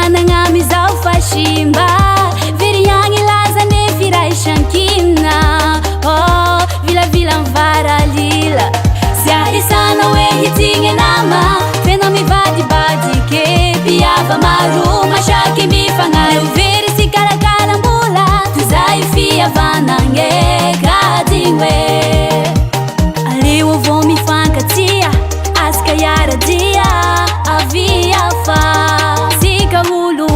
Manangamizao fashimba Viriagny lazane viray shankina Oh, vila varalila Sia isana we hitinge nama Fena mivadibadike Piava maru mashaki mifangay Viri si kalakalambola Tuzay fia vanange kadingwe Aliwo vo mifankatia Aska yara dia Avia fa Sika uluraike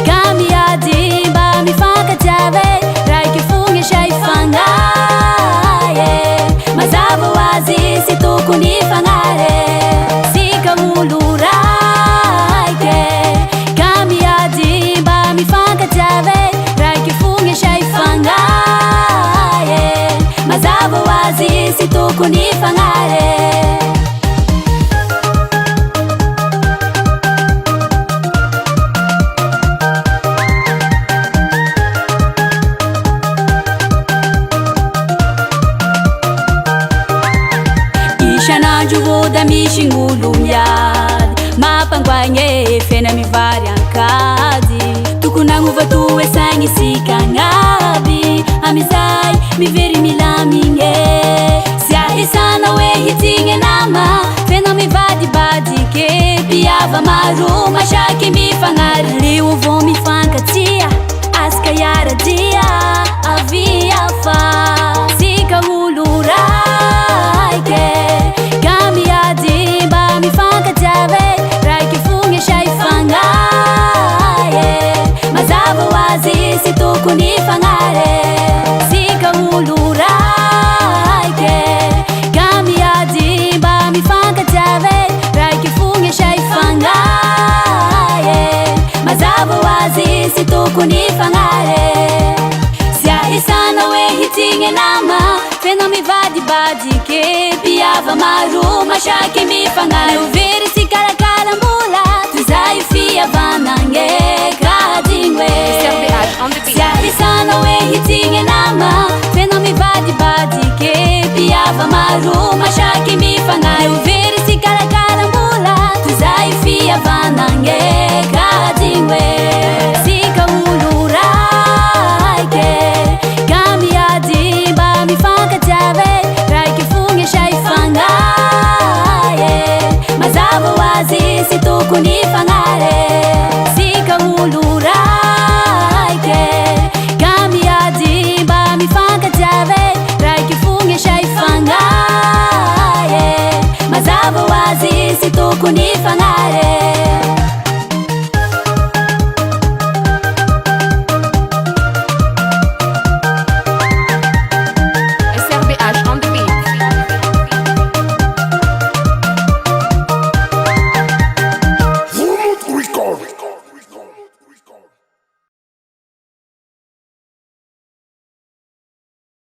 Kami adimba mifankatiave Raiki funge shaifangaye Mazava wazi situku nifangare Sika uluraike Kami adimba mifankatiave Raiki funge shaifangaye Mazava wazi situku nifangare Juvoda mishingulumyad Mapangwanye fena mivari ankadi Tukunangu vatu esangi sikangabi Amizai miveri milaminge Sia isana we hitinge nama Fena mivadi badike Piava maru mashaki mifangari Liu vo mifankatia Aska yara dia Avia fa Sika uluraike Situku nifangare Sika uluraike Kami adimba mifankatiave Raiki funge shaifangaye Mazava wazi situku nifangare Sia isana we hitinge nama Fena mivadibadike Piava maru mashaki mifangare Uviri si kalakalambola Tuzai fia vanange kadingwe Sia isana we hitinge nama Fena mivadibadike Piava maru mashaki mifangare Uviri si kalakalambola Tuzai fia vanange kadingwe Sika uluraike Kami adimba mifankatiave Raiki funge shaifangaye. Mazava wazi situku nifangare. Sika uluraike. Kami adimba mifankatiave Raiki funge shaifangaye. Mazava wazi situku nifangare.